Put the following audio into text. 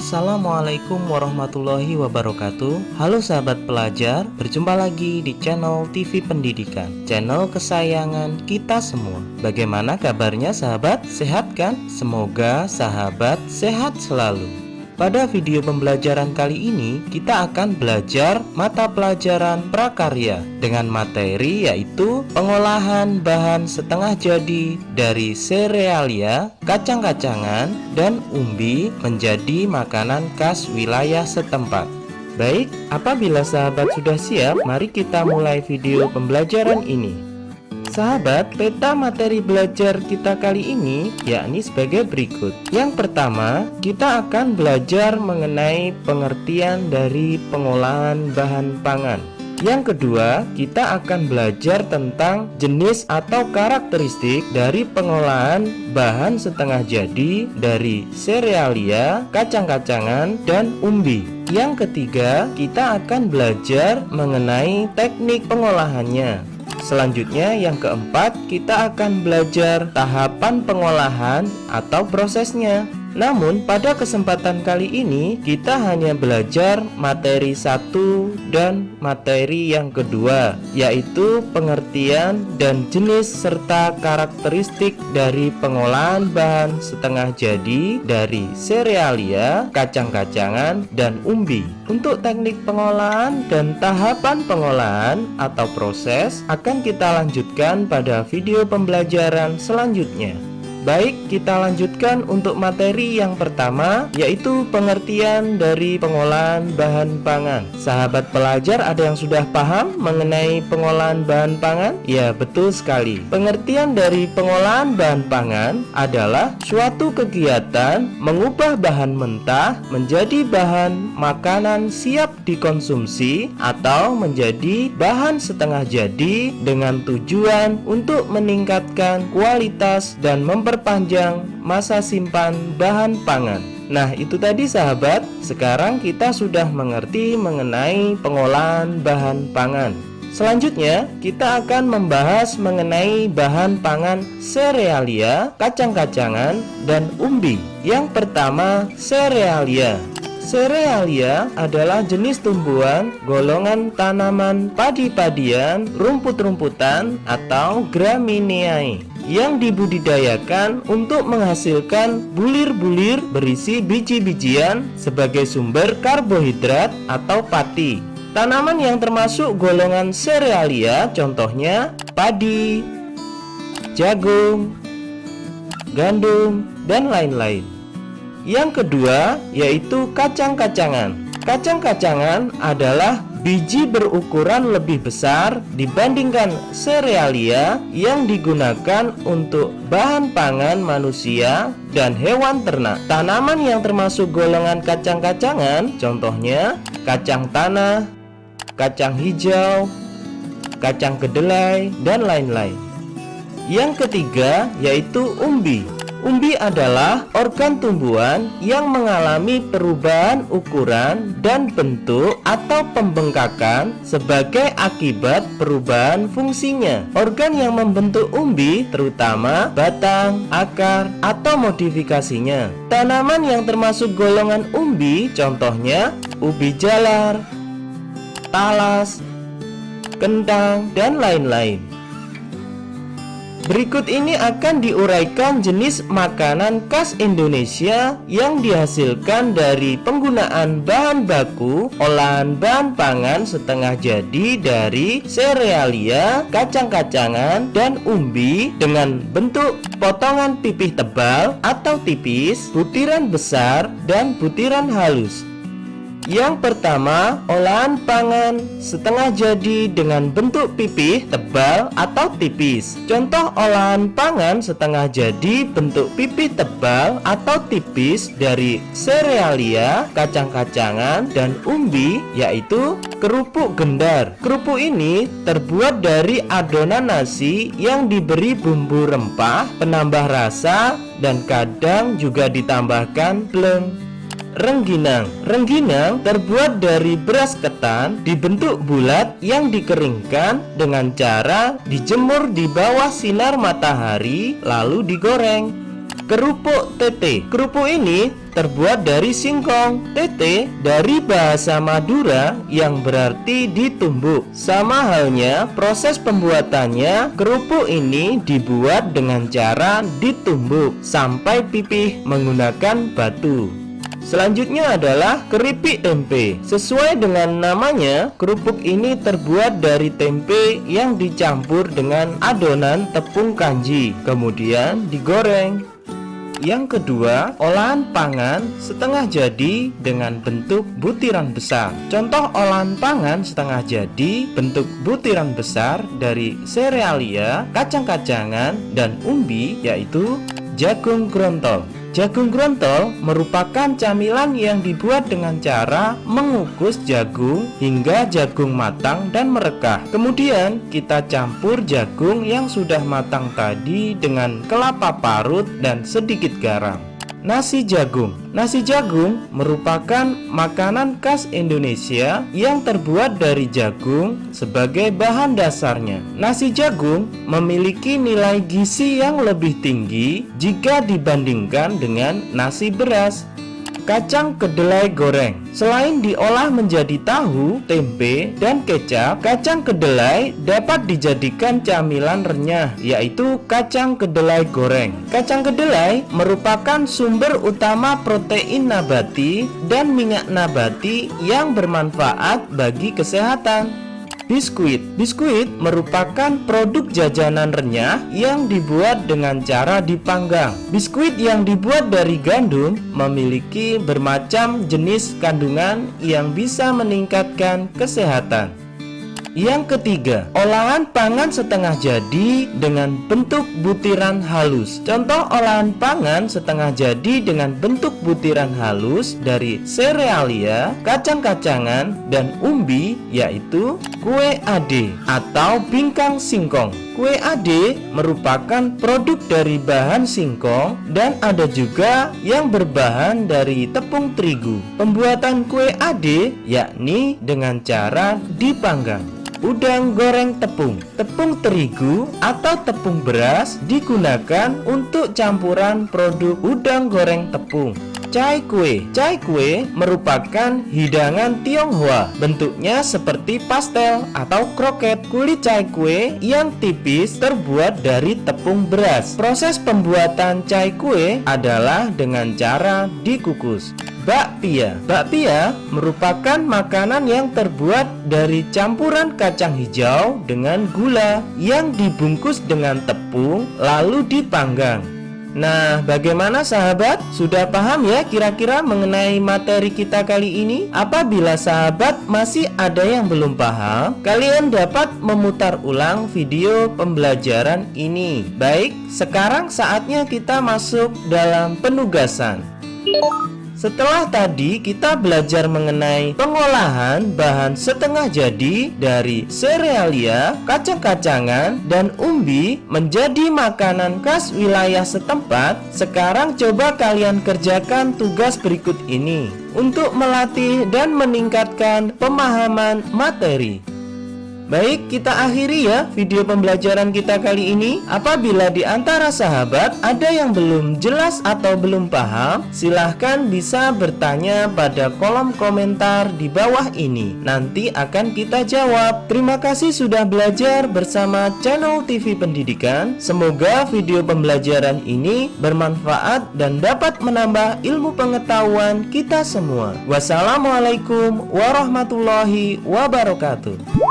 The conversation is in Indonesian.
Assalamualaikum warahmatullahi wabarakatuh. Halo sahabat pelajar, berjumpa lagi di channel TV Pendidikan, channel kesayangan kita semua. Bagaimana kabarnya sahabat? Sehat kan? Semoga sahabat sehat selalu. Pada video pembelajaran kali ini, kita akan belajar mata pelajaran prakarya dengan materi yaitu pengolahan bahan setengah jadi dari serealia, kacang-kacangan, dan umbi menjadi makanan khas wilayah setempat. Baik, apabila sahabat sudah siap, mari kita mulai video pembelajaran ini. Sahabat, peta materi belajar kita kali ini yakni sebagai berikut. Yang pertama, kita akan belajar mengenai pengertian dari pengolahan bahan pangan. Yang kedua, kita akan belajar tentang jenis atau karakteristik dari pengolahan bahan setengah jadi dari serealia, kacang-kacangan, dan umbi. Yang ketiga, kita akan belajar mengenai teknik pengolahannya. Selanjutnya, yang keempat, kita akan belajar tahapan pengolahan atau prosesnya. Namun, pada kesempatan kali ini, kita hanya belajar materi 1 dan materi yang kedua, yaitu pengertian dan jenis serta karakteristik dari pengolahan bahan setengah jadi dari serealia, kacang-kacangan, dan umbi. Untuk teknik pengolahan dan tahapan pengolahan atau proses akan kita lanjutkan pada video pembelajaran selanjutnya. Baik, kita lanjutkan untuk materi yang pertama, yaitu pengertian dari pengolahan bahan pangan. Sahabat pelajar, ada yang sudah paham mengenai pengolahan bahan pangan? Ya, betul sekali. Pengertian dari pengolahan bahan pangan adalah suatu kegiatan mengubah bahan mentah menjadi bahan makanan siap dikonsumsi atau menjadi bahan setengah jadi dengan tujuan untuk meningkatkan kualitas dan memperpanjang masa simpan bahan pangan. Nah, itu tadi sahabat. Sekarang kita sudah mengerti mengenai pengolahan bahan pangan. Selanjutnya, kita akan membahas mengenai bahan pangan serealia, kacang-kacangan, dan umbi. Yang pertama, serealia. Serealia adalah jenis tumbuhan, golongan tanaman padi-padian, rumput-rumputan, atau gramineae yang dibudidayakan untuk menghasilkan bulir-bulir berisi biji-bijian sebagai sumber karbohidrat atau pati. Tanaman yang termasuk golongan serealia contohnya padi, jagung, gandum, dan lain-lain. Yang kedua yaitu kacang-kacangan. Kacang-kacangan adalah biji berukuran lebih besar dibandingkan serealia yang digunakan untuk bahan pangan manusia dan hewan ternak. Tanaman yang termasuk golongan kacang-kacangan contohnya kacang tanah, kacang hijau, kacang kedelai, dan lain-lain. Yang ketiga yaitu umbi. Umbi adalah organ tumbuhan yang mengalami perubahan ukuran dan bentuk atau pembengkakan sebagai akibat perubahan fungsinya. Organ yang membentuk umbi terutama batang, akar, atau modifikasinya. Tanaman yang termasuk golongan umbi contohnya ubi jalar, talas, kentang, dan lain-lain. Berikut ini akan diuraikan jenis makanan khas Indonesia yang dihasilkan dari penggunaan bahan baku olahan bahan pangan setengah jadi dari serealia, kacang-kacangan, dan umbi dengan bentuk potongan pipih tebal atau tipis, butiran besar, dan butiran halus. Yang pertama, olahan pangan setengah jadi dengan bentuk pipih, tebal, atau tipis. Contoh olahan pangan setengah jadi bentuk pipih tebal atau tipis dari serealia, kacang-kacangan, dan umbi yaitu kerupuk gendar. Kerupuk ini terbuat dari adonan nasi yang diberi bumbu rempah, penambah rasa, dan kadang juga ditambahkan pleng. Rengginang. Rengginang terbuat dari beras ketan dibentuk bulat yang dikeringkan dengan cara dijemur di bawah sinar matahari lalu digoreng. Kerupuk tete. Kerupuk ini terbuat dari singkong. Tete dari bahasa Madura yang berarti ditumbuk. Sama halnya proses pembuatannya, kerupuk ini dibuat dengan cara ditumbuk sampai pipih menggunakan batu. Selanjutnya adalah keripik tempe. Sesuai dengan namanya, kerupuk ini terbuat dari tempe yang dicampur dengan adonan tepung kanji, kemudian digoreng. Yang kedua, olahan pangan setengah jadi dengan bentuk butiran besar. Contoh olahan pangan setengah jadi bentuk butiran besar dari serealia, kacang-kacangan, dan umbi, yaitu jagung grontol. Jagung grontol merupakan camilan yang dibuat dengan cara mengukus jagung hingga jagung matang dan merekah. Kemudian kita campur jagung yang sudah matang tadi dengan kelapa parut dan sedikit garam. Nasi jagung. Nasi jagung merupakan makanan khas Indonesia yang terbuat dari jagung sebagai bahan dasarnya. Nasi jagung memiliki nilai gizi yang lebih tinggi jika dibandingkan dengan nasi beras. Kacang kedelai goreng. Selain diolah menjadi tahu, tempe, dan kecap, kacang kedelai dapat dijadikan camilan renyah, yaitu kacang kedelai goreng. Kacang kedelai merupakan sumber utama protein nabati dan minyak nabati yang bermanfaat bagi kesehatan. Biskuit. Biskuit merupakan produk jajanan renyah yang dibuat dengan cara dipanggang. Biskuit yang dibuat dari gandum memiliki bermacam jenis kandungan yang bisa meningkatkan kesehatan. Yang ketiga, olahan pangan setengah jadi dengan bentuk butiran halus. Contoh olahan pangan setengah jadi dengan bentuk butiran halus dari serealia, kacang-kacangan, dan umbi, yaitu kue ade atau bingkang singkong. Kue ade merupakan produk dari bahan singkong dan ada juga yang berbahan dari tepung terigu. Pembuatan kue ade yakni dengan cara dipanggang. Udang goreng tepung. Tepung terigu atau tepung beras digunakan untuk campuran produk udang goreng tepung. Cai kue. Cai kue merupakan hidangan Tionghoa. Bentuknya seperti pastel atau kroket. Kulit cai kue yang tipis terbuat dari tepung beras. Proses pembuatan cai kue adalah dengan cara dikukus. Bakpia. Bakpia merupakan makanan yang terbuat dari campuran kacang hijau dengan gula yang dibungkus dengan tepung lalu dipanggang. Nah, bagaimana sahabat? Sudah paham ya kira-kira mengenai materi kita kali ini? Apabila sahabat masih ada yang belum paham, kalian dapat memutar ulang video pembelajaran ini. Baik, sekarang saatnya kita masuk dalam penugasan. Setelah tadi kita belajar mengenai pengolahan bahan setengah jadi dari serealia, kacang-kacangan, dan umbi menjadi makanan khas wilayah setempat. Sekarang coba kalian kerjakan tugas berikut ini untuk melatih dan meningkatkan pemahaman materi. Baik, kita akhiri ya video pembelajaran kita kali ini. Apabila di antara sahabat ada yang belum jelas atau belum paham, silahkan bisa bertanya pada kolom komentar di bawah ini. Nanti akan kita jawab. Terima kasih sudah belajar bersama channel TV Pendidikan. Semoga video pembelajaran ini bermanfaat dan dapat menambah ilmu pengetahuan kita semua. Wassalamualaikum warahmatullahi wabarakatuh.